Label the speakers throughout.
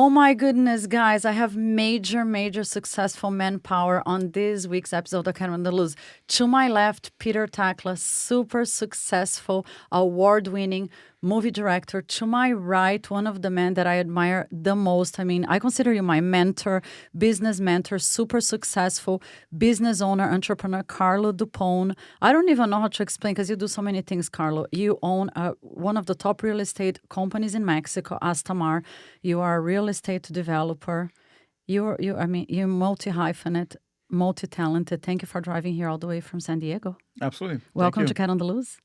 Speaker 1: Oh my goodness, guys. I have major successful manpower on this week's episode of Can on the Lose. To my left, Peter TAKLA, super successful, award-winning movie director. To my right, one of the men that I admire the most. I mean, I consider you my mentor, business mentor, super successful business owner, entrepreneur, CARLO DUPONE. I don't even know how to explain because you do so many things, CARLO. You own one of the top real estate companies in Mexico, Astamar. You are a real estate developer. You're multi-hyphenate, multi-talented. Thank you for driving here all the way from San Diego.
Speaker 2: Absolutely.
Speaker 1: Welcome to Cat on the Loose.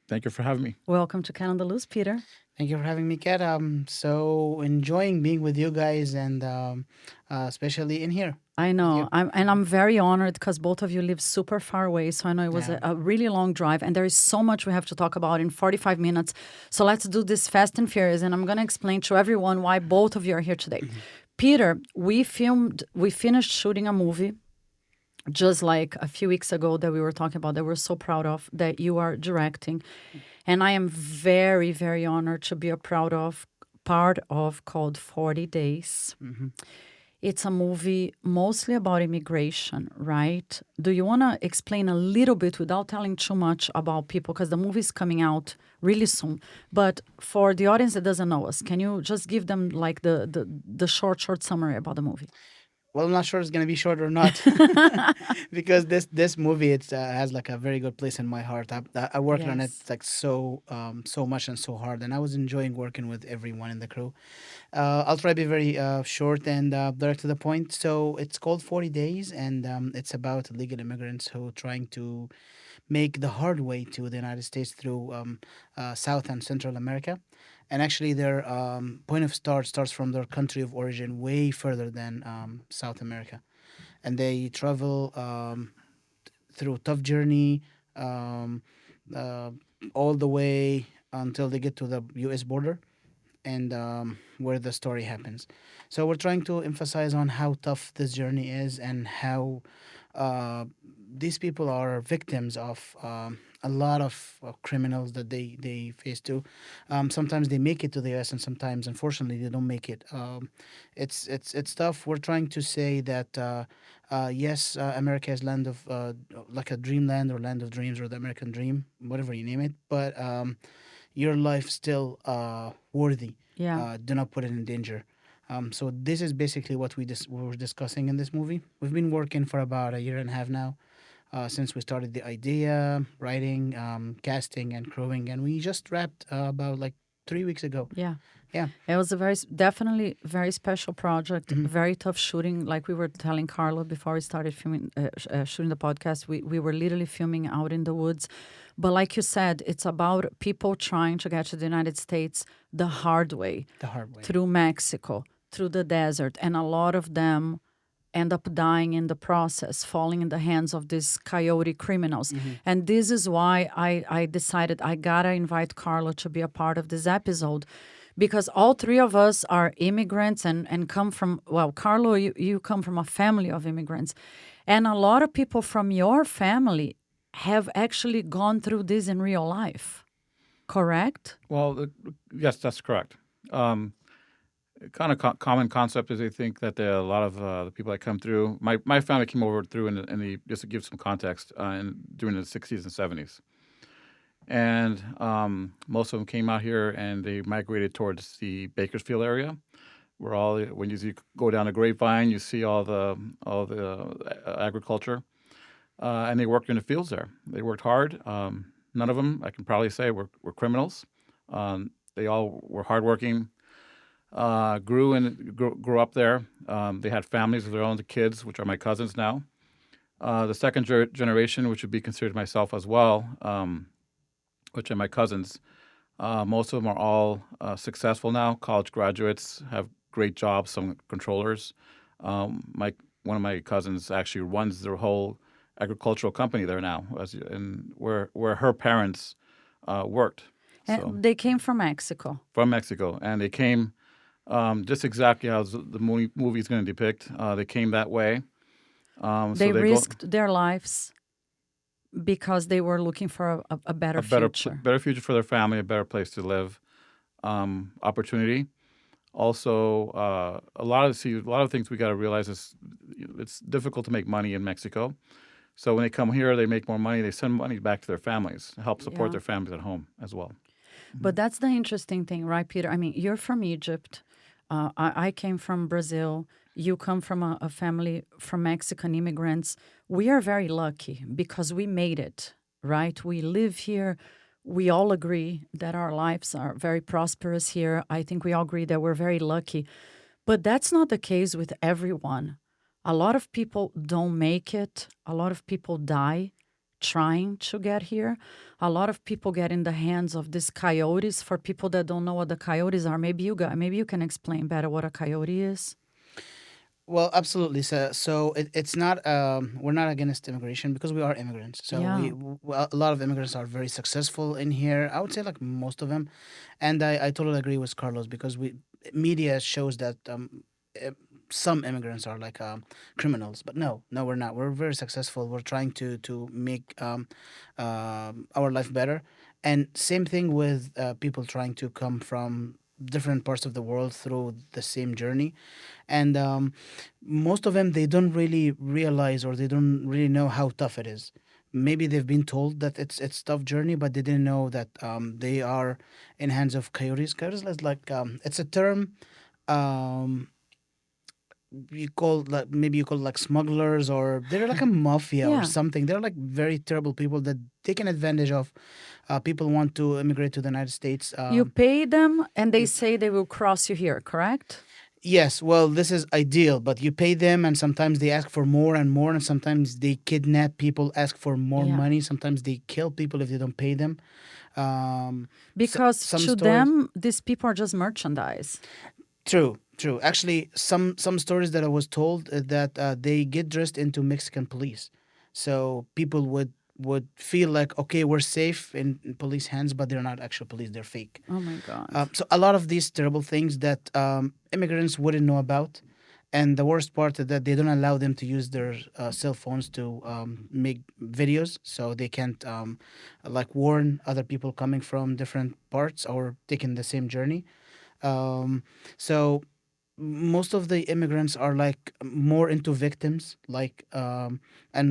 Speaker 2: Thank you for having me.
Speaker 1: Welcome to Cat on the Loose, Peter.
Speaker 3: Thank you for having me, Kat. So enjoying being with you guys and especially in here.
Speaker 1: I know. I'm very honored because both of you live super far away. So I know it was a really long drive and there is so much we have to talk about in 45 minutes. So let's do this fast and furious. And I'm going to explain to everyone why both of you are here today. Peter, we finished shooting a movie just like a few weeks ago that we were talking about that we're so proud of that you are directing. And I am very honored to be a part of called 40 Days. Mm-hmm. It's a movie mostly about immigration, right? Do you want to explain a little bit without telling too much about people? Because the movie is coming out really soon. But for the audience that doesn't know us, can you just give them like the short summary about the movie?
Speaker 3: Well, I'm not sure it's going to be short or not because this movie has like a very good place in my heart. I worked on it like so much and so hard, and I was enjoying working with everyone in the crew. I'll try to be very short and direct to the point. So it's called 40 Days, and it's about illegal immigrants who are trying to make the hard way to the United States through South and Central America. And actually, their point of start starts from their country of origin way further than South America. And they travel through a tough journey all the way until they get to the U.S. border and where the story happens. So we're trying to emphasize on how tough this journey is and how these people are victims of a lot of criminals that they face too. Sometimes they make it to the U.S. and sometimes, unfortunately, they don't make it. It's tough. We're trying to say that yes, America is land of like a dreamland or land of dreams or the American dream, whatever you name it. But your life still worthy.
Speaker 1: Yeah.
Speaker 3: Do not put it in danger. So this is basically what we were discussing in this movie. We've been working for about a year and a half now. Since we started the idea, writing, casting, and crewing, and we just wrapped about like 3 weeks ago.
Speaker 1: Yeah.
Speaker 3: Yeah.
Speaker 1: It was definitely very special project, very tough shooting. Like we were telling CARLO before we started filming, shooting the podcast, we were literally filming out in the woods. But like you said, it's about people trying to get to the United States the hard way. Through Mexico, through the desert. And a lot of them end up dying in the process, falling in the hands of these coyote criminals. And this is why I decided I gotta invite CARLO to be a part of this episode, because all three of us are immigrants and come from, well, CARLO, you come from a family of immigrants. And a lot of people from your family have actually gone through this in real life, correct?
Speaker 2: Well, yes, that's correct. Kind of common concept is they think that there are a lot of the people that come through. My family came over through in the just to give some context during the 60s and 70s, and most of them came out here and they migrated towards the Bakersfield area, where when you go down the Grapevine, you see all the agriculture, and they worked in the fields there. They worked hard. None of them, I can probably say, were criminals. They all were hardworking. Grew up there. They had families of their own, the kids, which are my cousins now. The second generation, which would be considered myself as well, which are my cousins. Most of them are all successful now, college graduates, have great jobs, some controllers. One of my cousins actually runs their whole agricultural company there now, where her parents worked.
Speaker 1: And they came from Mexico.
Speaker 2: From Mexico, and they came just exactly how the movie is going to depict. They came that way.
Speaker 1: They risked their lives because they were looking for a better future.
Speaker 2: Better future for their family, a better place to live, opportunity. Also, a lot of things we got to realize is it's difficult to make money in Mexico. So when they come here, they make more money. They send money back to their families, help support
Speaker 1: Yeah.
Speaker 2: their families at home as well.
Speaker 1: But that's the interesting thing, right, Peter? I mean, you're from Egypt. I came from Brazil. You come from a family from Mexican immigrants. We are very lucky because we made it, right? We live here. We all agree that our lives are very prosperous here. I think we all agree that we're very lucky. But that's not the case with everyone. A lot of people don't make it. A lot of people die trying to get here. A lot of people get in the hands of these coyotes. For people that don't know what the coyotes are, maybe you can explain better what a coyote is.
Speaker 3: Well, absolutely. So it's not. We're not against immigration because we are immigrants. So
Speaker 1: Yeah.
Speaker 3: a lot of immigrants are very successful in here. I would say like most of them, and I totally agree with Carlos because media shows that eh, some immigrants are like criminals, but no, we're not. We're very successful. We're trying to make our life better, and same thing with people trying to come from different parts of the world through the same journey, and most of them they don't really realize or they don't really know how tough it is. Maybe they've been told that it's tough journey, but they didn't know that they are in hands of coyotes. Coyotes is like it's a term um, you call like maybe you call like smugglers, or they're like a mafia or
Speaker 1: Yeah.
Speaker 3: something. They're like very terrible people that taking advantage of people want to immigrate to the United States.
Speaker 1: You pay them and they say they will cross you here, correct?
Speaker 3: Yes, well, this is ideal, but you pay them, and sometimes they ask for more and more, and sometimes they kidnap people, ask for more
Speaker 1: Yeah.
Speaker 3: money. Sometimes they kill people if they don't pay them.
Speaker 1: Because
Speaker 3: Some
Speaker 1: to
Speaker 3: stories.
Speaker 1: them, these people are just merchandise.
Speaker 3: True. Actually, some stories that I was told that they get dressed into Mexican police, so people would feel like okay, we're safe in police hands, but they're not actual police; they're fake.
Speaker 1: Oh my God.
Speaker 3: So a lot of these terrible things that immigrants wouldn't know about, and the worst part is that they don't allow them to use their cell phones to make videos, so they can't like warn other people coming from different parts or taking the same journey. Um, so most of the immigrants are like more into victims, like and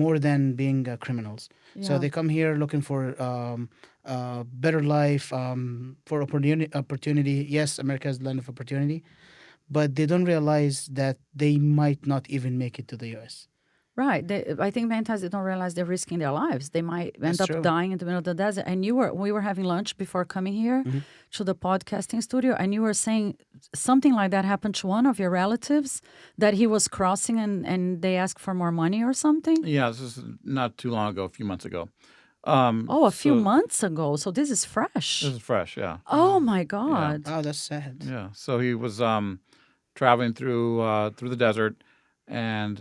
Speaker 3: more than being criminals. So
Speaker 1: Yeah.
Speaker 3: they come here looking for better life, for opportunity. Yes, America is the land of opportunity, but they don't realize that they might not even make it to the U.S.
Speaker 1: Right. I think many times they don't realize they're risking their lives. They might
Speaker 3: That's
Speaker 1: end up
Speaker 3: true.
Speaker 1: dying in the middle of the desert. And we were having lunch before coming here
Speaker 3: Mhm.
Speaker 1: to the podcasting studio, and you were saying something like that happened to one of your relatives, that he was crossing and they asked for more money or something.
Speaker 2: Yeah, this is not too long ago, a few months ago.
Speaker 1: Oh, a few
Speaker 2: So
Speaker 1: months ago. So this is fresh.
Speaker 2: this is fresh, yeah.
Speaker 1: Oh my God.
Speaker 3: Oh, that's sad.
Speaker 2: Yeah. So he was traveling through the desert, and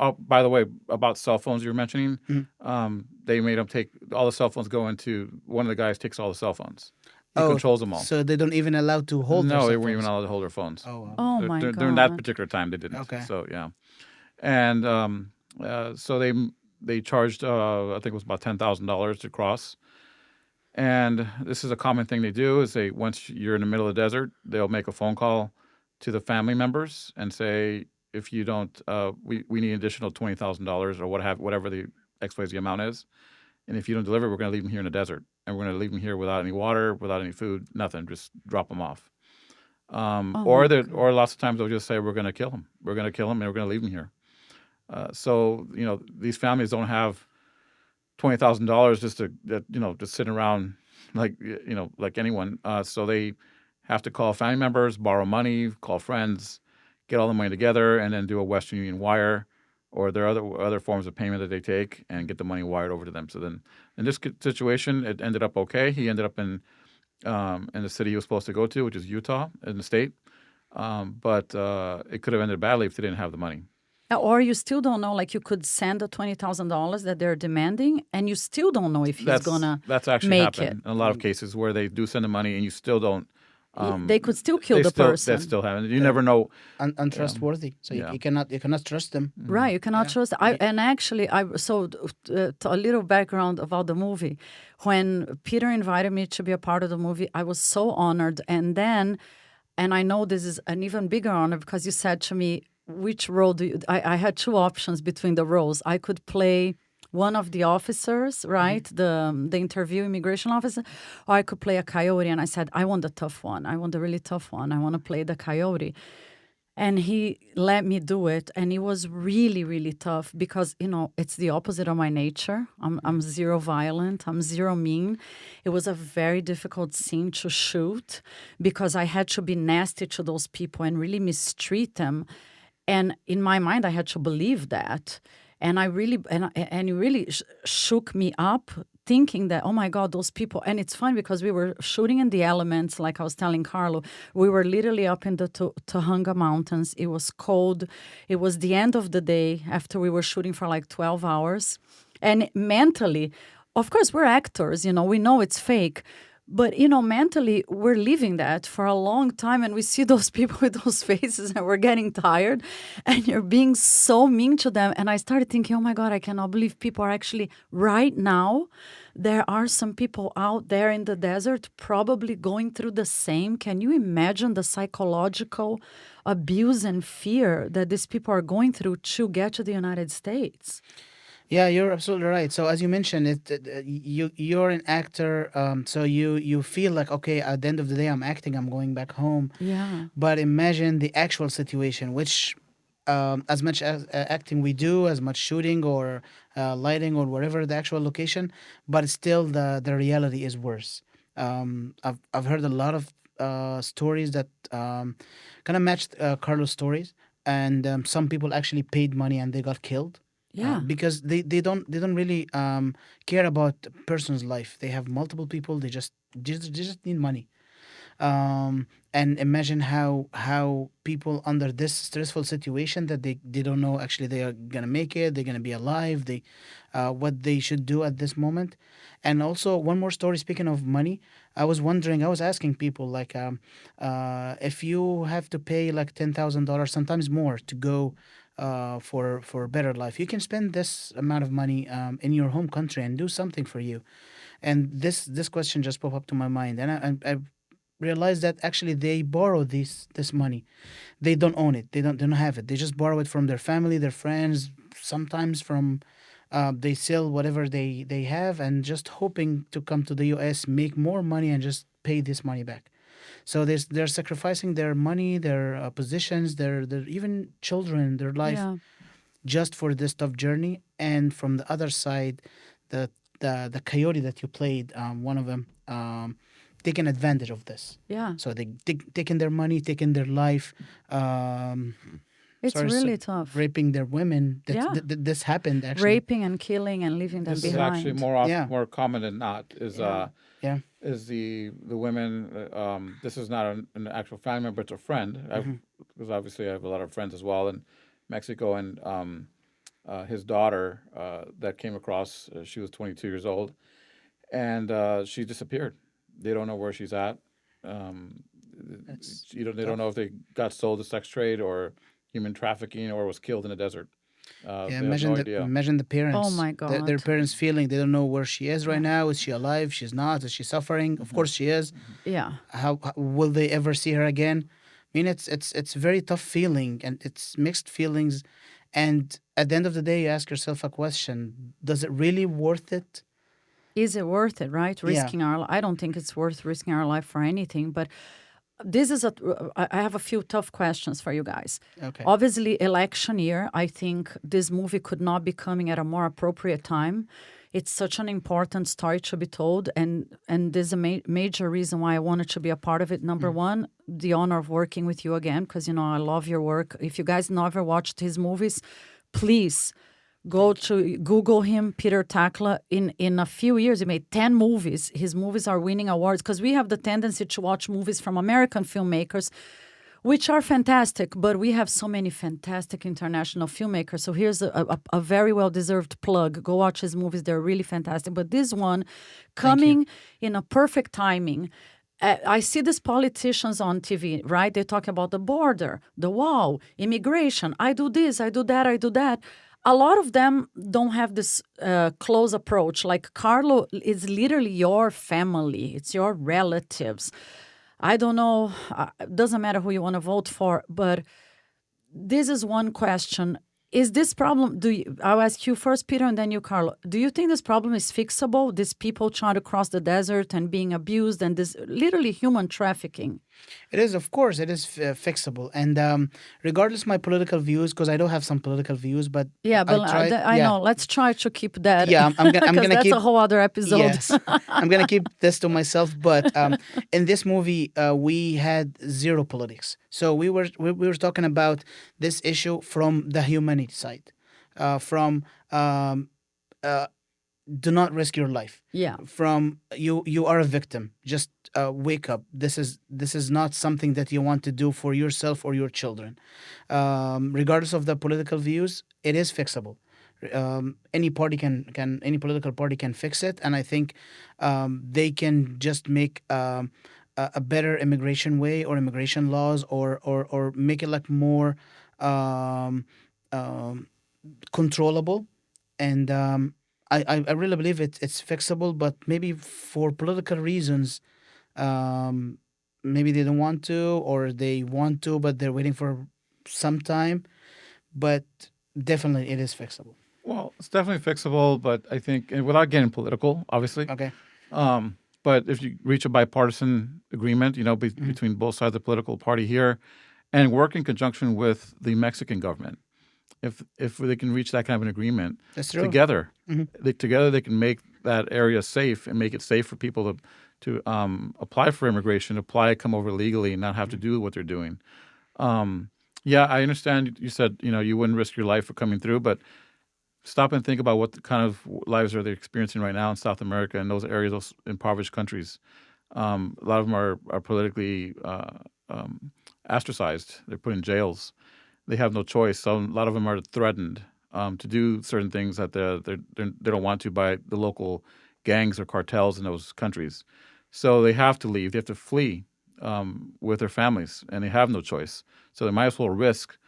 Speaker 2: oh, by the way, about cell phones you were mentioning,
Speaker 3: Mhm.
Speaker 2: they made him take all the cell phones. Go into one of the guys takes all the cell phones. He
Speaker 3: Oh,
Speaker 2: controls them all.
Speaker 3: so they don't even allow to hold their
Speaker 2: No, they
Speaker 3: cell
Speaker 2: weren't even
Speaker 3: phones.
Speaker 2: allowed to hold their phones.
Speaker 3: Oh, wow.
Speaker 1: Oh my
Speaker 2: During that
Speaker 1: God.
Speaker 2: particular time, they didn't.
Speaker 3: Okay.
Speaker 2: So yeah, and so they charged I think it was about $10,000 to cross. And this is a common thing they do is they once you're in the middle of the desert, they'll make a phone call to the family members and say, if you don't, we need an additional $20,000 or whatever the XYZ amount is, and if you don't deliver, we're going to leave them here in the desert, and we're going to leave them here without any water, without any food, nothing, just drop them off.
Speaker 1: Oh my God.
Speaker 2: Or lots of times they'll just say, we're going to kill him, and we're going to leave him here. So these families don't have $20,000 just to just sitting around like anyone. So they have to call family members, borrow money, call friends, get all the money together, and then do a Western Union wire, or there are other forms of payment that they take and get the money wired over to them. So then, in this situation, it ended up okay. He ended up in the city he was supposed to go to, which is Utah, in the state. But it could have ended badly if they didn't have the money.
Speaker 1: Or you still don't know, like you could send the $20,000 that they're demanding, and you still don't know if he's gonna
Speaker 2: That's actually
Speaker 1: make
Speaker 2: happened in a lot of cases where they do send the money and you still don't.
Speaker 1: They could still kill the person.
Speaker 2: That still happens. You never know.
Speaker 3: Untrustworthy. So
Speaker 2: Yeah.
Speaker 3: you cannot trust them.
Speaker 1: Right, you cannot trust. A little background about the movie. When Peter invited me to be a part of the movie, I was so honored. And then And I know this is an even bigger honor because you said to me, which role do you... I had two options between the roles. I could play one of the officers, right? The interview immigration officer, or I could play a coyote. And I said, I want the tough one. I want the really tough one. I want to play the coyote. And he let me do it. And it was really, really tough because, it's the opposite of my nature. I'm zero violent. I'm zero mean. It was a very difficult scene to shoot because I had to be nasty to those people and really mistreat them. And in my mind, I had to believe that. And I really, and it really shook me up thinking that, oh my God, those people. And it's fun because we were shooting in the elements, like I was telling Carlo. We were literally up in the Tahunga Mountains. It was cold. It was the end of the day after we were shooting for like 12 hours. And mentally, of course, we're actors, we know it's fake. But, mentally, we're living that for a long time. And we see those people with those faces and we're getting tired. And you're being so mean to them. And I started thinking, oh, my God, I cannot believe people are actually right now. There are some people out there in the desert probably going through the same. Can you imagine the psychological abuse and fear that these people are going through to get to the United States?
Speaker 3: Yeah, you're absolutely right. So as you mentioned, you're an actor, so you feel like, okay, at the end of the day, I'm acting, I'm going back home.
Speaker 1: Yeah.
Speaker 3: But imagine the actual situation, which as much as acting we do, as much shooting or lighting or whatever the actual location, but still the reality is worse. I've heard a lot of stories that kind of matched Carlos' stories, and some people actually paid money and they got killed.
Speaker 1: Yeah.
Speaker 3: Because they don't really care about a person's life. They have multiple people. They just need money. And imagine how people under this stressful situation that they don't know actually they are gonna make it. They're gonna be alive. They what they should do at this moment. And also one more story. Speaking of money, I was asking people like if you have to pay like $10,000, sometimes more, to go for a better life. You can spend this amount of money in your home country and do something for you. And this question just popped up to my mind, and I realized that actually they borrow this money. They don't own it. They don't have it. They just borrow it from their family, their friends, sometimes from they sell whatever they have, and just hoping to come to the U.S., make more money, and just pay this money back. So they're sacrificing their money, their positions, their even children, their life,
Speaker 1: Yeah.
Speaker 3: just for this tough journey. And from the other side, the coyote that you played, one of them, taking advantage of this.
Speaker 1: Yeah.
Speaker 3: So they taking their money, taking their life.
Speaker 1: It's really tough.
Speaker 3: Raping their women.
Speaker 1: Yeah.
Speaker 3: This happened actually.
Speaker 1: Raping and killing and leaving them
Speaker 2: This
Speaker 1: behind.
Speaker 2: is actually more common than not.
Speaker 3: Yeah.
Speaker 2: Is the women? This is not an actual family member; it's a friend. Because obviously I have a lot of friends as well in Mexico, and his daughter that came across. She was 22 years old, and she disappeared. They don't know where she's at. They don't know if they got sold to sex trade or human trafficking or was killed in the desert. They have no idea.
Speaker 3: Imagine the parents.
Speaker 1: Oh my God.
Speaker 3: Their parents feeling they don't know where she is right now. Is she alive? She's not. Is she suffering? Of course she is.
Speaker 1: Yeah.
Speaker 3: How will they ever see her again? I mean, it's a very tough feeling, and it's mixed feelings. And at the end of the day, you ask yourself a question: does it really worth it?
Speaker 1: Is it worth it, right? Risking our... I don't think it's worth risking our life for anything, but this is I have a few tough questions for you guys.
Speaker 3: Okay.
Speaker 1: Obviously, election year, I think this movie could not be coming at a more appropriate time. It's such an important story to be told, and there's a major reason why I wanted to be a part of it. Number one, the honor of working with you again, because, I love your work. If you guys never watched his movies, please go to Google him, Peter TAKLA. In a few years, he made 10 movies. His movies are winning awards because we have the tendency to watch movies from American filmmakers, which are fantastic, but we have so many fantastic international filmmakers. So here's a very well-deserved plug. Go watch his movies. They're really fantastic. But this one, coming in a perfect timing. I see these politicians on TV, right? They're talking about the border, the wall, immigration. I do this, I do that, I do that. A lot of them don't have this close approach. Like CARLO is literally your family. It's your relatives. I don't know. Doesn't matter who you want to vote for, but this is one question. Is this problem, I'll ask you first, Peter, and then you, Carlo. Do you think this problem is fixable? These people trying to cross the desert and being abused and this literally human trafficking?
Speaker 3: It is, of course, it is fixable. And regardless of my political views, because I do have some political views, but
Speaker 1: Yeah, but I know. Let's try to keep that.
Speaker 3: Yeah, I'm gonna
Speaker 1: that's
Speaker 3: keep
Speaker 1: a whole other episode.
Speaker 3: Yes, I'm gonna keep this to myself. But in this movie, we had zero politics. So we were talking about this issue from the humanity side, from do not risk your life.
Speaker 1: Yeah.
Speaker 3: From you are a victim. Just wake up. This is not something that you want to do for yourself or your children. Regardless of the political views, it is fixable. Any party can any political party can fix it, and I think they can just make a better immigration way or immigration laws or make it like more controllable. And I really believe it's fixable, but maybe for political reasons, maybe they don't want to, or they want to, but they're waiting for some time. But definitely, it is fixable.
Speaker 2: Well, it's definitely fixable, but I think, and without getting political, obviously.
Speaker 3: Okay.
Speaker 2: But if you reach a bipartisan agreement, between both sides of the political party here, and work in conjunction with the Mexican government, if they can reach that kind of an agreement,
Speaker 3: That's true.
Speaker 2: together, together they can make that area safe and make it safe for people to apply for immigration, come over legally, and not have to do what they're doing. Yeah, I understand. You said you wouldn't risk your life for coming through, but stop and think about what kind of lives are they experiencing right now in South America and those areas, those impoverished countries. A lot of them are politically ostracized. They're put in jails. They have no choice. So a lot of them are threatened to do certain things that they don't want to by the local gangs or cartels in those countries. So they have to leave. They have to flee with their families, and they have no choice. So they might as well risk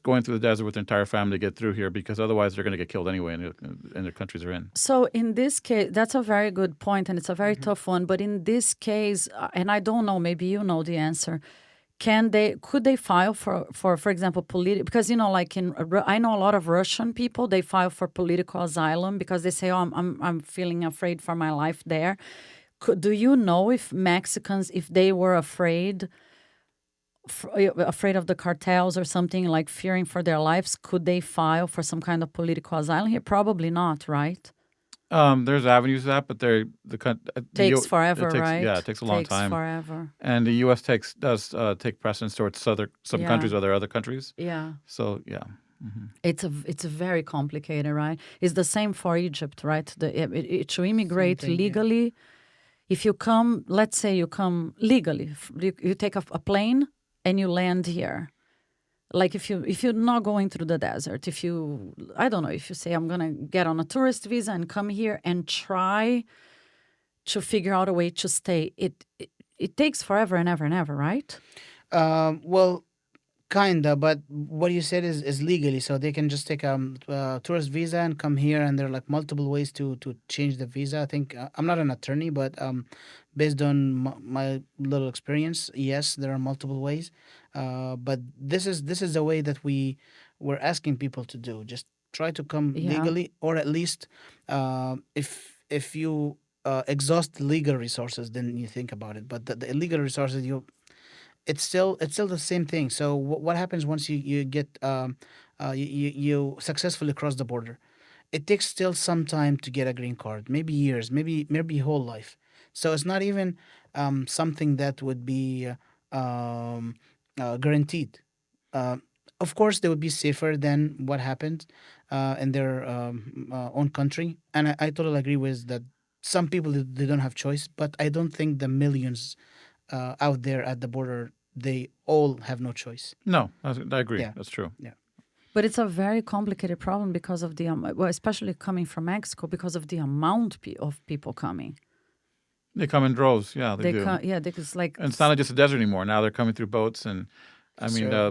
Speaker 2: going through the desert with their entire family to get through here, because otherwise they're going to get killed anyway in the countries they're in.
Speaker 1: So in this case, that's a very good point, and it's a very tough one. But in this case, and I don't know, maybe you know the answer. Could they file for example, because I know a lot of Russian people, they file for political asylum because they say, oh, I'm feeling afraid for my life there. Do you know if Mexicans, if they were afraid of the cartels or something, like fearing for their lives, could they file for some kind of political asylum here? Probably not, right?
Speaker 2: There's avenues to that, but
Speaker 1: takes forever, right?
Speaker 2: Yeah, it takes a long time.
Speaker 1: Takes forever.
Speaker 2: And the U.S. does take precedence towards some countries or other countries.
Speaker 1: Yeah.
Speaker 2: So yeah. Mm-hmm.
Speaker 1: It's very complicated, right? It's the same for Egypt, right? To immigrate legally, if you come, let's say you come legally, you take a plane and you land here. Like if you're not going through the desert, if you say I'm gonna get on a tourist visa and come here and try to figure out a way to stay, it takes forever and ever and ever, right?
Speaker 3: Well, kinda, but what you said is legally, so they can just take a tourist visa and come here, and there are like multiple ways to change the visa. I think I'm not an attorney, but based on my little experience, yes, there are multiple ways. But this is the way that we're asking people to do. Just try to come legally, or at least if you exhaust legal resources, then you think about it. But the illegal resources, it's still the same thing. So what happens once you get you successfully cross the border? It takes still some time to get a green card, maybe years, maybe whole life. So it's not even something that would be guaranteed. Of course, they would be safer than what happened in their own country, and I totally agree with that. Some people, they don't have choice, but I don't think the millions out there at the border, they all have no choice.
Speaker 2: No, I agree.
Speaker 3: Yeah.
Speaker 2: That's true.
Speaker 3: Yeah.
Speaker 1: But it's a very complicated problem because of especially coming from Mexico, because of the amount of people coming.
Speaker 2: They come in droves. Yeah, they do.
Speaker 1: Because like,
Speaker 2: and it's not just a desert anymore. Now they're coming through boats, and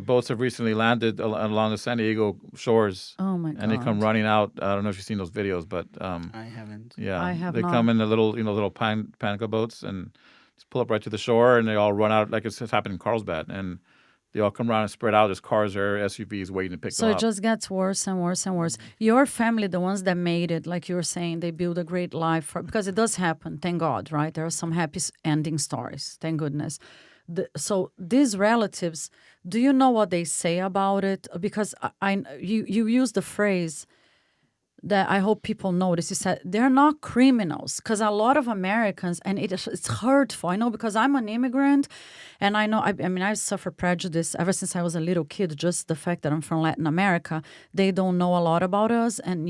Speaker 2: boats have recently landed along the San Diego shores.
Speaker 1: Oh my God!
Speaker 2: And they come running out. I don't know if you've seen those videos, but
Speaker 3: I haven't.
Speaker 2: Yeah,
Speaker 1: I have
Speaker 2: they
Speaker 1: not.
Speaker 2: come in the little panicle boats, and just pull up right to the shore, and they all run out like it's just happened in Carlsbad, and they all come around and spread out. There's cars there, SUVs waiting to pick
Speaker 1: So
Speaker 2: them
Speaker 1: it
Speaker 2: up.
Speaker 1: just gets worse and worse and worse. Your family, the ones that made it, like you were saying, they build a great life for, because it does happen, thank God, right? There are some happy ending stories, thank goodness. So these relatives, do you know what they say about it? Because you use the phrase that I hope people notice. You said they're not criminals, because a lot of Americans, and it's hurtful. I know, because I'm an immigrant, and I know, I mean, I suffer prejudice ever since I was a little kid. Just the fact that I'm from Latin America, they don't know a lot about us, and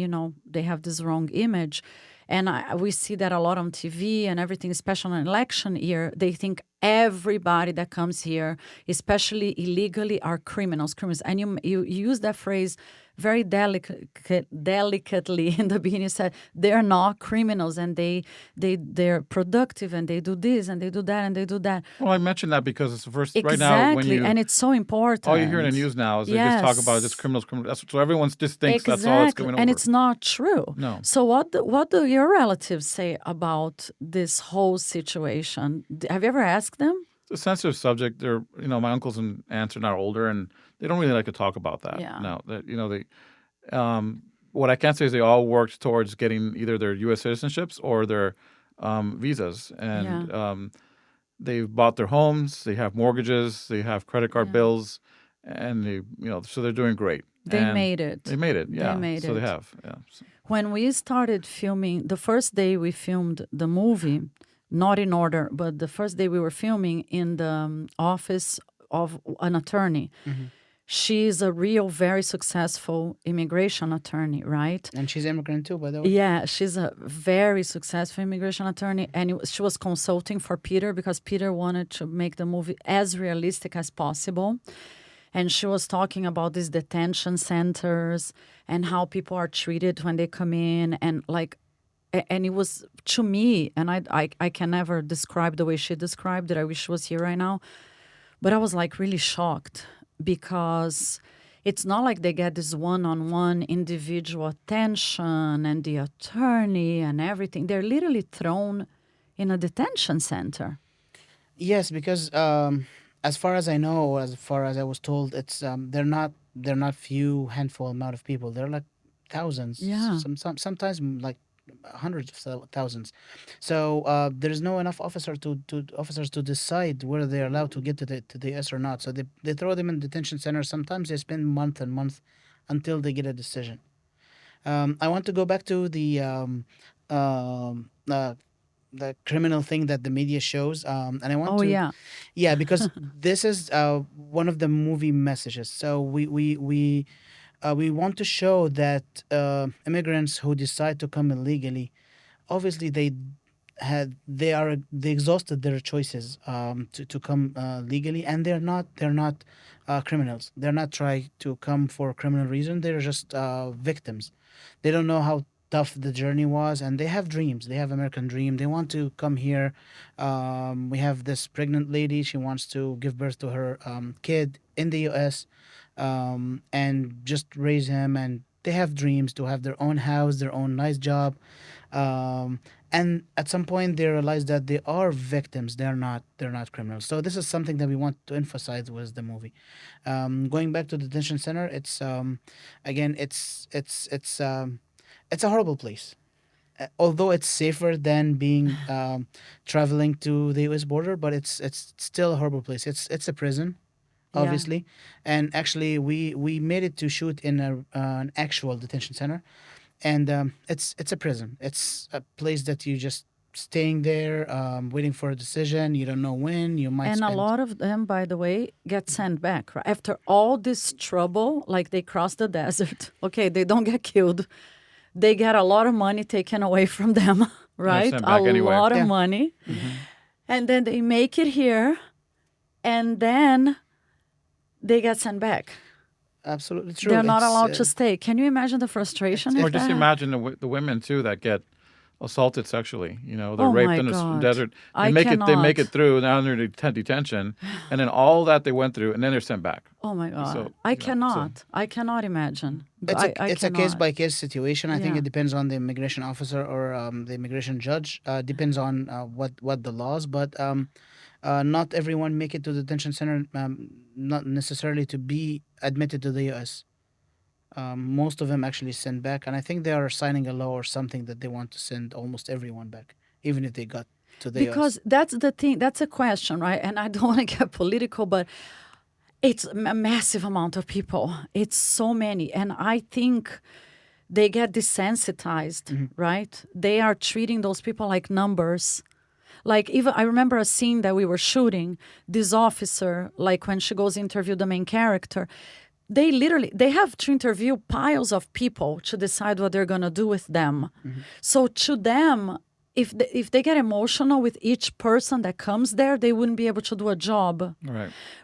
Speaker 1: they have this wrong image. And we see that a lot on TV and everything, especially in election year. They think everybody that comes here, especially illegally, are criminals. And you use that phrase very delicately in the beginning. You said they're not criminals, and they're productive, and they do this and they do that and they do that.
Speaker 2: Well, I mentioned that because it's the first
Speaker 1: Exactly,
Speaker 2: right now when
Speaker 1: and it's so important.
Speaker 2: all you hear in the news now is they just talk about this criminals. So everyone just thinks
Speaker 1: exactly.
Speaker 2: that's all it's going over.
Speaker 1: And it's not true.
Speaker 2: No.
Speaker 1: So what do your relatives say about this whole situation? Have you ever asked them?
Speaker 2: It's a sensitive subject. They're, my uncles and aunts are now older, and they don't really like to talk about that.
Speaker 1: Yeah.
Speaker 2: No, what I can say is they all worked towards getting either their U.S. citizenships or their visas, and they've bought their homes, they have mortgages, they have credit card bills, and so they're doing great.
Speaker 1: They made it.
Speaker 2: They made it. Yeah.
Speaker 1: They made
Speaker 2: so
Speaker 1: it.
Speaker 2: they have. Yeah. So.
Speaker 1: When we started filming, the first day we filmed the movie, not in order, but the first day we were filming in the office of an attorney. Mm-hmm. She's a real, very successful immigration attorney, right?
Speaker 3: And she's immigrant too, by the way.
Speaker 1: Yeah, she's a very successful immigration attorney. And she was consulting for Peter, because Peter wanted to make the movie as realistic as possible. And she was talking about these detention centers and how people are treated when they come in. And it was, to me, and I can never describe the way she described it. I wish she was here right now. But I was really shocked, because it's not like they get this one-on-one individual attention and the attorney and everything. They're literally thrown in a detention center.
Speaker 3: Yes, because as far as I know, as far as I was told, it's they're not few handful amount of people. They're like thousands.
Speaker 1: Yeah.
Speaker 3: Sometimes like hundreds of thousands. So there's no enough officers to decide whether they're allowed to get to the US or not. So they throw them in detention centers. Sometimes they spend month and month until they get a decision. I want to go back to the criminal thing that the media shows, and I want
Speaker 1: yeah,
Speaker 3: because this is one of the movie messages. So we want to show that immigrants who decide to come illegally, obviously they exhausted their choices to come legally, and they're not criminals. They're not trying to come for a criminal reason. They're just victims. They don't know how tough the journey was, and they have dreams. They have American dream. They want to come here. We have this pregnant lady. She wants to give birth to her kid in the U.S. And just raise him. And they have dreams to have their own house, their own nice job. And at some point, they realize that they are victims. They're not criminals. So this is something that we want to emphasize with the movie. Going back to the detention center, it's again, it's a horrible place. Although it's safer than being traveling to the U.S. border, but it's still a horrible place. It's a prison, obviously, and actually we made it to shoot in an actual detention center, and it's a prison. It's a place that you just staying there, waiting for a decision. You don't know when you might.
Speaker 1: And a lot of them, by the way, get sent back right? After all this trouble. Like they cross the desert. Okay, they don't get killed. They get a lot of money taken away from them, right? A lot of money. Mm-hmm. And then they make it here, and then they get sent back.
Speaker 3: Absolutely true.
Speaker 1: They're not allowed to stay. Can you imagine the frustration?
Speaker 2: Or just imagine the women, too, that get assaulted sexually. They're
Speaker 1: Oh
Speaker 2: raped
Speaker 1: my
Speaker 2: in the
Speaker 1: God.
Speaker 2: desert.
Speaker 1: I
Speaker 2: They
Speaker 1: cannot.
Speaker 2: make it through. Now they're in detention, and then all that they went through, and then they're sent back.
Speaker 1: Oh my God.
Speaker 2: So,
Speaker 1: I
Speaker 2: you know, so-
Speaker 1: cannot. I cannot imagine. I
Speaker 3: It's a
Speaker 1: cannot.
Speaker 3: case by case situation. I think
Speaker 1: Yeah.
Speaker 3: it depends on the immigration officer or the immigration judge. Depends on what the laws, but not everyone make it to the detention center. Not necessarily to be admitted to the U.S. Most of them actually send back, and I think they are signing a law or something that they want to send almost everyone back, even if they got to the U.S.
Speaker 1: Because that's the thing. That's a question, right? And I don't want to get political, but it's a massive amount of people. It's so many. And I think they get desensitized, right? They are treating those people like numbers. Like, even I remember a scene that we were shooting, this officer, like when she goes interview the main character, they have to interview piles of people to decide what they're going to do with them. So to them, if they get emotional with each person that comes there, they wouldn't be able to do a job.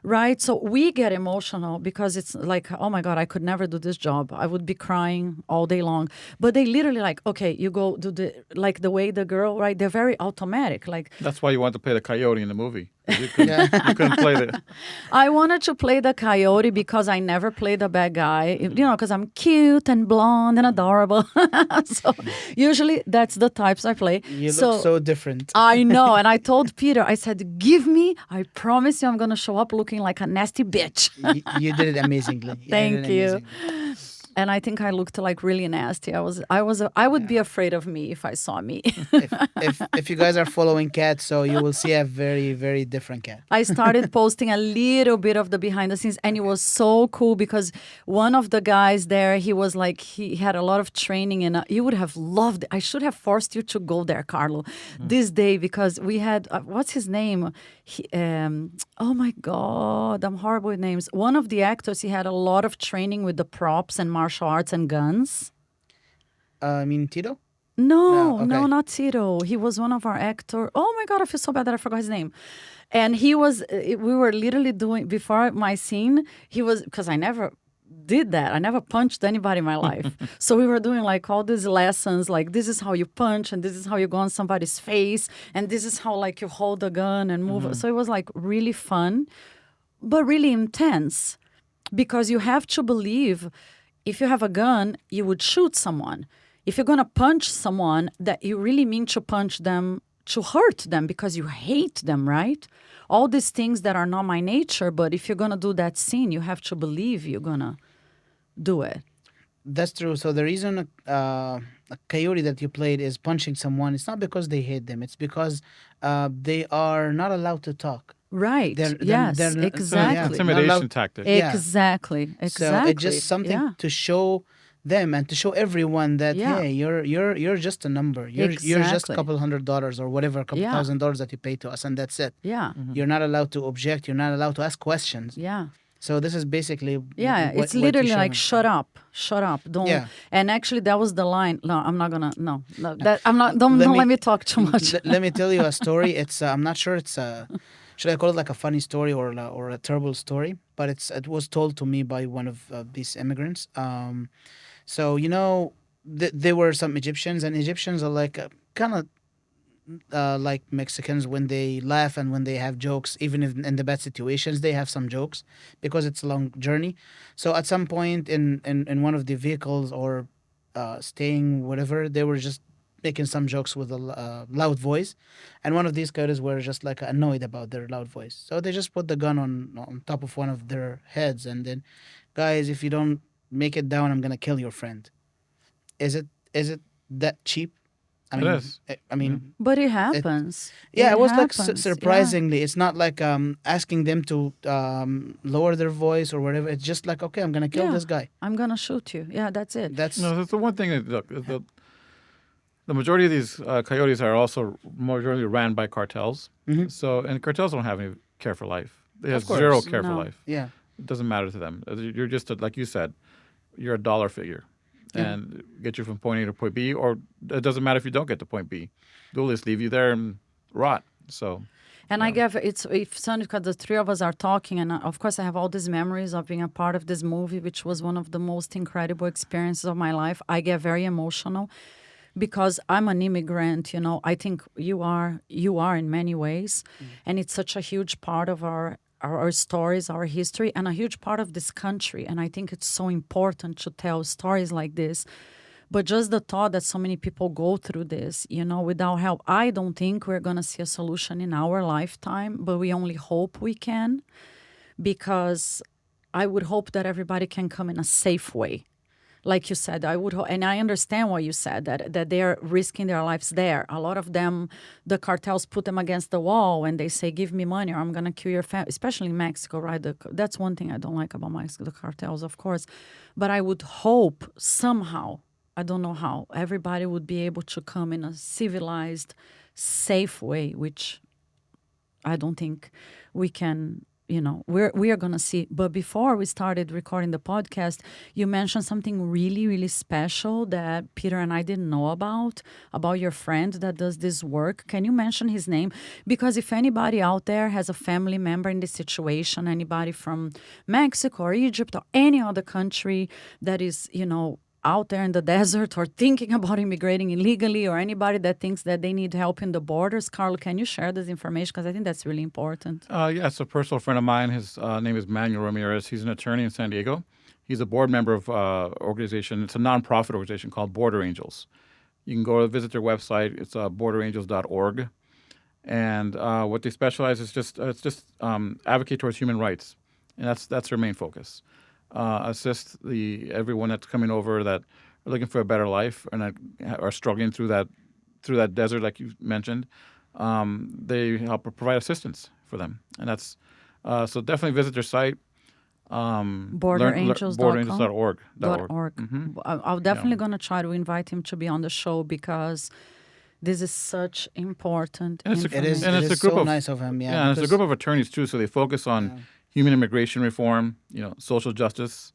Speaker 1: Right? So we get emotional because it's like, oh my God, I could never do this job. I would be crying all day long. But they literally like, okay, you go do the way the girl, right? They're very automatic. Like,
Speaker 2: That's why you want to play the coyote in the movie. You couldn't play the.
Speaker 1: I wanted to play the coyote because I never played the bad guy, because I'm cute and blonde and adorable. So usually that's the types I play.
Speaker 3: You look so different.
Speaker 1: I know. And I told Peter, I said, I promise you I'm going to show up looking like a nasty bitch.
Speaker 3: You did it amazingly.
Speaker 1: Thank you. And I think I looked like really nasty. I would be afraid of me if I saw me.
Speaker 3: if you guys are following Kat, so you will see a very, very different Kat.
Speaker 1: I started posting a little bit of the behind the scenes, and it was so cool because one of the guys there, he was like, he had a lot of training, and you would have loved it. I should have forced you to go there, Carlo, this day, because we had, what's his name? Oh my God, I'm horrible with names. One of the actors, he had a lot of training with the props and martial arts and guns.
Speaker 3: I mean, Tito?
Speaker 1: No,
Speaker 3: okay.
Speaker 1: no, not Tito. He was one of our actors. Oh my God, I feel so bad that I forgot his name. And he was, we were literally doing, before my scene, he was, because I never did that. I never punched anybody in my life. So we were doing like all these lessons, like this is how you punch and this is how you go on somebody's face and this is how like you hold the gun and move. So it was like really fun, but really intense because you have to believe if you have a gun, you would shoot someone. If you're going to punch someone, that you really mean to punch them to hurt them because you hate them, right? All these things that are not my nature, but if you're going to do that scene, you have to believe you're going to do it.
Speaker 3: That's true. So the reason a coyote that you played is punching someone, it's not because they hate them. It's because they are not allowed to talk.
Speaker 1: Right.
Speaker 3: They're
Speaker 1: Exactly.
Speaker 2: Intimidation tactic.
Speaker 3: Yeah.
Speaker 1: Exactly.
Speaker 3: So it's just something to show them and to show everyone that hey, you're just a number. You're just a couple $100 or whatever, a couple $1,000 that you pay to us, and that's it.
Speaker 1: Yeah.
Speaker 3: You're not allowed to object. You're not allowed to ask questions.
Speaker 1: Yeah.
Speaker 3: So this is basically
Speaker 1: it's literally like shut up, don't.
Speaker 3: Yeah.
Speaker 1: And actually, that was the line. No, I'm not gonna. No, that I'm not. Don't let me talk too much.
Speaker 3: Let me tell you a story. It's I'm not sure it's should I call it like a funny story or a terrible story? But it was told to me by one of these immigrants. So there were some Egyptians, and Egyptians are like kind of. Like Mexicans, when they laugh and when they have jokes, even if in the bad situations, they have some jokes because it's a long journey. So at some point in one of the vehicles or staying, whatever, they were just making some jokes with a loud voice. And one of these guys were just like annoyed about their loud voice. So they just put the gun on top of one of their heads. And then, guys, if you don't make it down, I'm going to kill your friend. Is it that cheap? I mean,
Speaker 1: but it happens.
Speaker 3: It was happens. Like surprisingly, it's not like asking them to lower their voice or whatever. It's just like, okay, I'm gonna kill this guy.
Speaker 1: I'm gonna shoot you. Yeah, that's it.
Speaker 2: That's the one thing that the majority of these coyotes are also majority ran by cartels.
Speaker 3: Mm-hmm.
Speaker 2: So and cartels don't have any care for life. They have zero care for life.
Speaker 3: Yeah,
Speaker 2: it doesn't matter to them. You're just like you said, you're a dollar figure. And get you from point A to point B, or it doesn't matter if you don't get to point B. They'll just leave you there and rot. So,
Speaker 1: and I guess it's funny because the three of us are talking, and of course I have all these memories of being a part of this movie, which was one of the most incredible experiences of my life. I get very emotional because I'm an immigrant, I think you are in many ways, and it's such a huge part of our stories, our history, and a huge part of this country. And I think it's so important to tell stories like this. But just the thought that so many people go through this, without help, I don't think we're going to see a solution in our lifetime, but we only hope we can, because I would hope that everybody can come in a safe way. Like you said, and I understand what you said, that they're risking their lives there. A lot of them, the cartels put them against the wall and they say, give me money or I'm going to kill your family, especially in Mexico, right? That's one thing I don't like about Mexico, the cartels, of course. But I would hope somehow, I don't know how, everybody would be able to come in a civilized, safe way, which I don't think we can. We are going to see. But before we started recording the podcast, you mentioned something really, really special that Peter and I didn't know about your friend that does this work. Can you mention his name? Because if anybody out there has a family member in this situation, anybody from Mexico or Egypt or any other country that is, out there in the desert or thinking about immigrating illegally, or anybody that thinks that they need help in the borders, Carlo, can you share this information? Because I think that's really important.
Speaker 2: Yeah, it's a personal friend of mine. His name is Manuel Ramirez. He's an attorney in San Diego. He's a board member of organization. It's a nonprofit organization called Border Angels. You can go visit their website. It's borderangels.org. And what they specialize is just advocate towards human rights, and that's their main focus. Assist everyone that's coming over that are looking for a better life and that are struggling through that desert, like you mentioned. They help provide assistance for them, and that's so definitely visit their site. Borderangels.org.
Speaker 1: I'm definitely going to try to invite him to be on the show, because this is such important information.
Speaker 3: It is so nice of him.
Speaker 2: Yeah, and it's a group of attorneys too, so they focus on human immigration reform, social justice,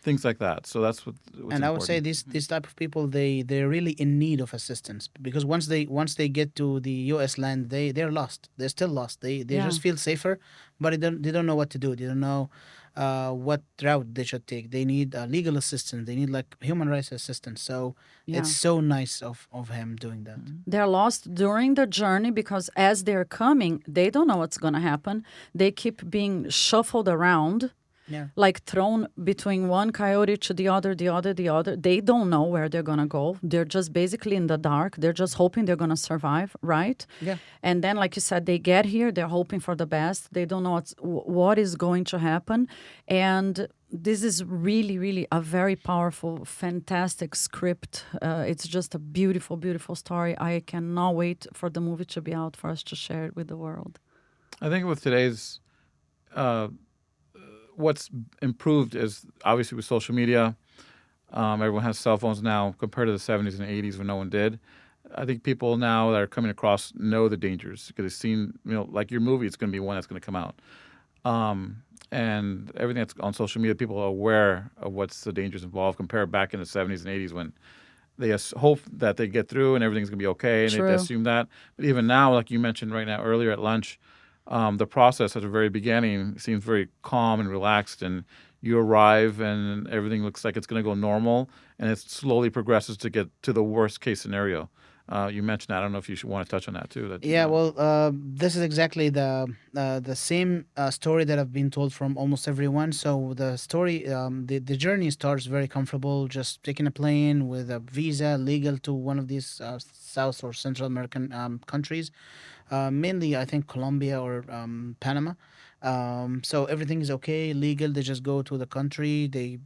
Speaker 2: things like that. So that's what's important.
Speaker 3: I would say these type of people, they're really in need of assistance, because once they get to the U.S. land, they're lost. They're still lost. They just feel safer, but they don't know what to do. They don't know what route they should take. They need legal assistance. They need like human rights assistance. So it's so nice of him doing that.
Speaker 1: They're lost during the journey, because as they're coming, they don't know what's going to happen. They keep being shuffled around, like thrown between one coyote to the other. They don't know where they're going to go. They're just basically in the dark. They're just hoping they're going to survive, right?
Speaker 3: Yeah.
Speaker 1: And then, like you said, they get here. They're hoping for the best. They don't know what is going to happen. And this is really, really a very powerful, fantastic script. It's just a beautiful, beautiful story. I cannot wait for the movie to be out for us to share it with the world.
Speaker 2: I think with today's... what's improved is obviously with social media. Everyone has cell phones now compared to the 70s and 80s when no one did. I think people now that are coming across know the dangers because they've seen, like your movie, it's going to be one that's going to come out. And everything that's on social media, people are aware of what's the dangers involved compared back in the 70s and 80s when they hope that they get through and everything's going to be okay, and they assume that. But even now, like you mentioned right now earlier at lunch, the process at the very beginning seems very calm and relaxed, and you arrive and everything looks like it's going to go normal, and it slowly progresses to get to the worst case scenario. You mentioned that. I don't know if you should want to touch on that too.
Speaker 3: This is exactly the same story that I've been told from almost everyone. So the story, the journey starts very comfortable, just taking a plane with a visa, legal to one of these South or Central American countries. Mainly, I think Colombia or Panama. So everything is okay, legal. They just go to the country. They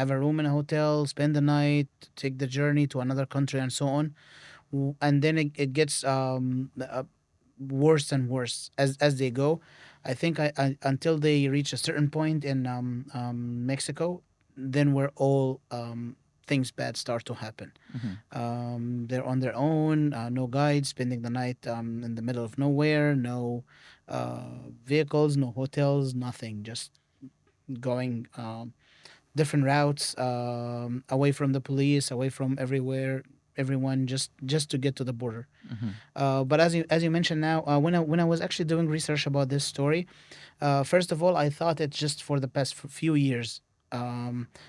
Speaker 3: have a room in a hotel, spend the night, take the journey to another country, and so on. And then it gets worse and worse as they go. I think until they reach a certain point in Mexico, then where all things bad start to happen. They're on their own, no guides, spending the night in the middle of nowhere, no vehicles, no hotels, nothing, just going different routes, away from the police, away from everyone, just to get to the border. But as you mentioned now, when I was actually doing research about this story, first of all, I thought it's just for the past few years,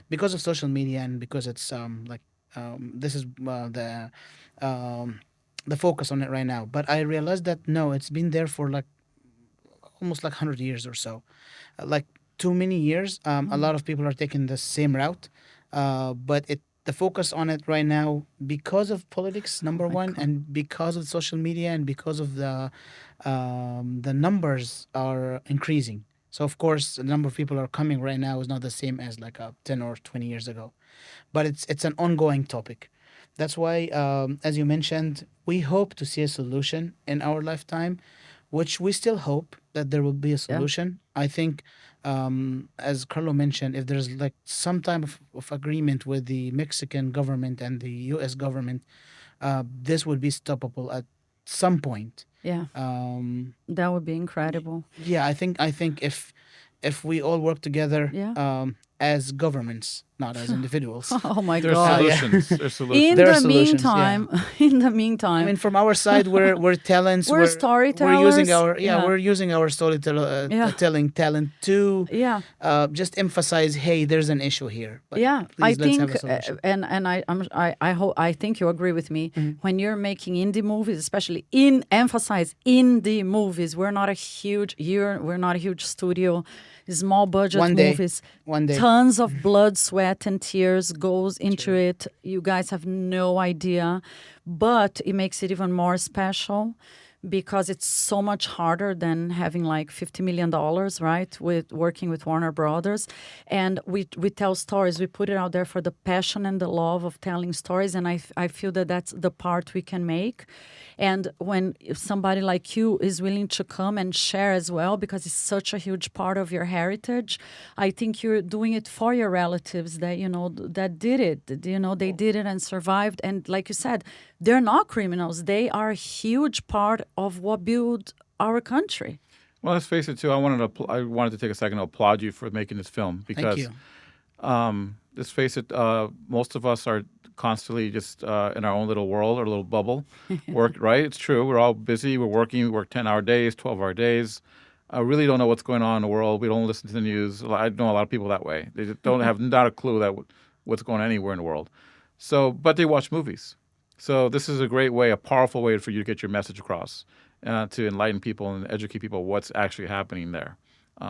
Speaker 3: because of social media and because it's like this is the focus on it right now. But I realized that no, it's been there for like almost like 100 years or so, like too many years. A lot of people are taking the same route, but the focus on it right now because of politics, number
Speaker 1: my
Speaker 3: one,
Speaker 1: God.
Speaker 3: and because of social media, and because of the numbers are increasing. So of course, the number of people are coming right now is not the same as like 10 or 20 years ago, but it's an ongoing topic. That's why, as you mentioned, we hope to see a solution in our lifetime, which we still hope that there will be a
Speaker 1: Yeah.
Speaker 3: solution. I think, as Carlo mentioned, if there's like some type of agreement with the Mexican government and the U.S. government, this would be stoppable at some point.
Speaker 1: Yeah. That would be incredible.
Speaker 3: Yeah, I think if we all work together,
Speaker 1: Yeah.
Speaker 3: as governments, not as individuals.
Speaker 1: Oh my
Speaker 2: There's
Speaker 1: God.
Speaker 3: yeah.
Speaker 2: solutions. There's
Speaker 1: In
Speaker 2: solutions.
Speaker 3: There are
Speaker 1: the
Speaker 3: solutions, yeah.
Speaker 1: meantime, in the
Speaker 3: I
Speaker 1: meantime,
Speaker 3: mean, from our side, we're talents.
Speaker 1: we're
Speaker 3: We're
Speaker 1: storytellers.
Speaker 3: using our
Speaker 1: Yeah.
Speaker 3: we're using our
Speaker 1: Yeah.
Speaker 3: telling talent to
Speaker 1: Yeah.
Speaker 3: just emphasize, hey, there's an issue here. But
Speaker 1: Yeah, I
Speaker 3: please, let's have
Speaker 1: think,
Speaker 3: a solution.
Speaker 1: and I hope, I think you agree with me.
Speaker 3: Mhm.
Speaker 1: When you're making indie movies, especially emphasize indie movies, we're not a huge studio, small budget
Speaker 3: One day.
Speaker 1: movies.
Speaker 3: One day.
Speaker 1: Tons of blood, sweat, and tears goes into it. You guys have no idea, but it makes it even more special because it's so much harder than having like $50 million, right? With working with Warner Brothers. And we tell stories. We put it out there for the passion and the love of telling stories. And I feel that that's the part we can make. And when somebody like you is willing to come and share as well, because it's such a huge part of your heritage, I think you're doing it for your relatives that, that did it. They did it and survived. And like you said, they're not criminals. They are a huge part of what built our country.
Speaker 2: Well, let's face it, too. I wanted to take a second to applaud you for making this film
Speaker 3: Thank
Speaker 2: because,
Speaker 3: you.
Speaker 2: let's face it, most of us are constantly just in our own little world or little bubble. Right? It's true. We're all busy. We're working. We work 10-hour days, 12-hour days. I really don't know what's going on in the world. We don't listen to the news. I know a lot of people that way. They just don't have not a clue that what's going on anywhere in the world. So, but they watch movies. So this is a great way, a powerful way for you to get your message across, to enlighten people and educate people what's actually happening there.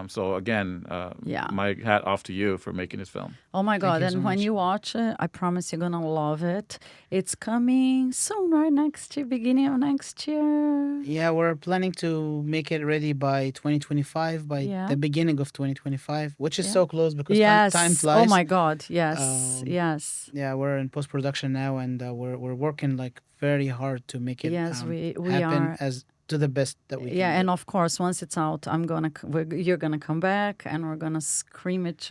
Speaker 2: So again,
Speaker 1: Yeah.
Speaker 2: my hat off to you for making this film.
Speaker 1: Oh my God.
Speaker 3: you
Speaker 1: And
Speaker 3: so
Speaker 1: when
Speaker 3: much.
Speaker 1: you watch it, I promise you're going to love it. It's coming soon, right? Next year, beginning of next year.
Speaker 3: Yeah, we're planning to make it ready by 2025, by
Speaker 1: Yeah.
Speaker 3: the beginning of 2025, which is
Speaker 1: Yeah.
Speaker 3: so close because
Speaker 1: Yes.
Speaker 3: time flies.
Speaker 1: Oh my God. Yes.
Speaker 3: Um,
Speaker 1: Yes.
Speaker 3: Yeah, we're in post production now, and we're working like very hard to make it
Speaker 1: Yes, we
Speaker 3: happen
Speaker 1: are.
Speaker 3: as to the best that we can.
Speaker 1: Yeah,
Speaker 3: do.
Speaker 1: and of course, once it's out, you're gonna come back, and we're gonna scream it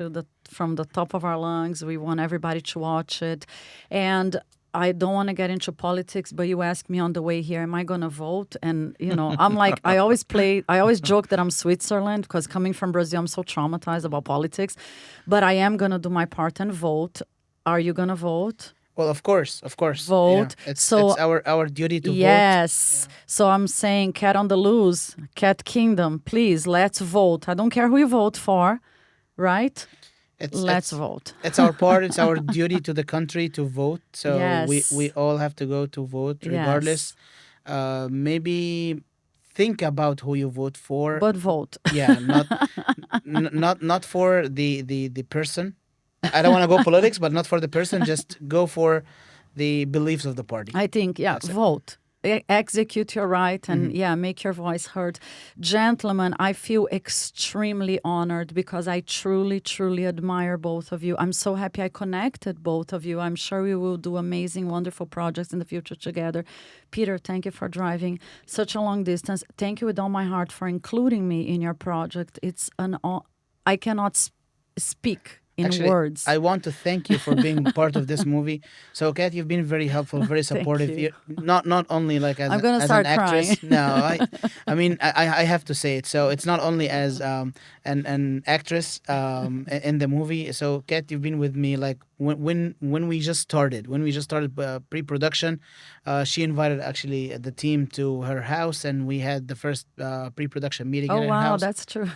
Speaker 1: from the top of our lungs. We want everybody to watch it, and I don't want to get into politics, but you asked me on the way here, am I gonna vote? And I'm like, I always joke that I'm Switzerland because coming from Brazil, I'm so traumatized about politics, but I am gonna do my part and vote. Are you gonna vote?
Speaker 3: Well, of course.
Speaker 1: Vote.
Speaker 3: Yeah. It's
Speaker 1: So-
Speaker 3: our duty to vote.
Speaker 1: Yes. So I'm saying, cat on the loose, cat kingdom, please, let's vote. I don't care who you vote for, right? Let's vote.
Speaker 3: It's our part. It's our duty to the country to vote. So
Speaker 1: Yes.
Speaker 3: we all have to go to vote regardless. Maybe think about who you vote for.
Speaker 1: But vote.
Speaker 3: Yeah, not for the person. I don't want to go politics, but not for the person. Just go for the beliefs of the party.
Speaker 1: I think, yeah,
Speaker 3: That's it.
Speaker 1: vote. Execute your right and, make your voice heard. Gentlemen, I feel extremely honored because I truly, truly admire both of you. I'm so happy I connected both of you. I'm sure we will do amazing, wonderful projects in the future together. Peter, thank you for driving such a long distance. Thank you with all my heart for including me in your project. It's I cannot speak in
Speaker 3: Actually,
Speaker 1: words.
Speaker 3: I want to thank you for being part of this movie. So, Kat, you've been very helpful, very supportive.
Speaker 1: you.
Speaker 3: Not only like as,
Speaker 1: I'm gonna
Speaker 3: as
Speaker 1: start
Speaker 3: an actress.
Speaker 1: crying.
Speaker 3: No, I mean, I have to say it. So it's not only as an actress in the movie. So, Kat, you've been with me like when we just started pre-production. She invited actually the team to her house, and we had the first pre-production meeting
Speaker 1: Oh,
Speaker 3: in her
Speaker 1: wow,
Speaker 3: house.
Speaker 1: that's true.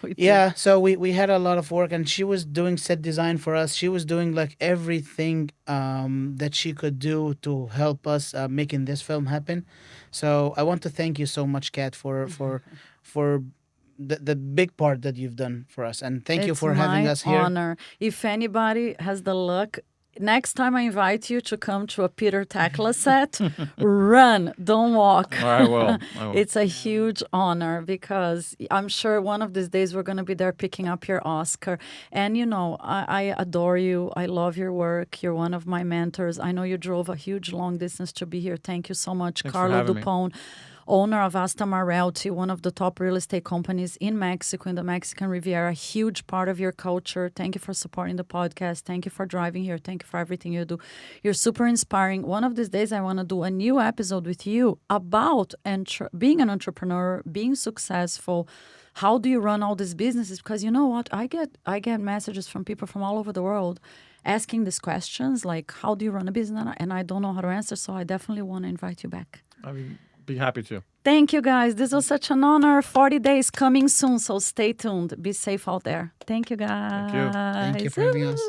Speaker 1: We did.
Speaker 3: Yeah, so we had a lot of work, and she was doing set design for us. She was doing like everything that she could do to help us making this film happen. So I want to thank you so much, Kat, for the big part that you've done for us, and thank you
Speaker 1: It's
Speaker 3: for having
Speaker 1: my
Speaker 3: us here.
Speaker 1: honor. If anybody has the luck, next time I invite you to come to a Peter TAKLA set, run, don't walk.
Speaker 2: I will.
Speaker 1: It's a huge honor because I'm sure one of these days we're going to be there picking up your Oscar. And, you know, I adore you. I love your work. You're one of my mentors. I know you drove a huge long distance to be here. Thank you so much,
Speaker 2: Thanks for
Speaker 1: Carlo
Speaker 2: having me.
Speaker 1: DUPONE, owner of Astamar Realty, one of the top real estate companies in Mexico, in the Mexican Riviera, a huge part of your culture. Thank you for supporting the podcast. Thank you for driving here. Thank you for everything you do. You're super inspiring. One of these days, I want to do a new episode with you about being an entrepreneur, being successful. How do you run all these businesses? Because you know what? I get messages from people from all over the world asking these questions, like, how do you run a business? And I don't know how to answer, so I definitely want to invite you back.
Speaker 2: I'll be happy to.
Speaker 1: Thank you, guys. This was such an honor. 40 days coming soon, so stay tuned. Be safe out there. Thank you, guys.
Speaker 2: Thank you.
Speaker 3: Thank you for having us.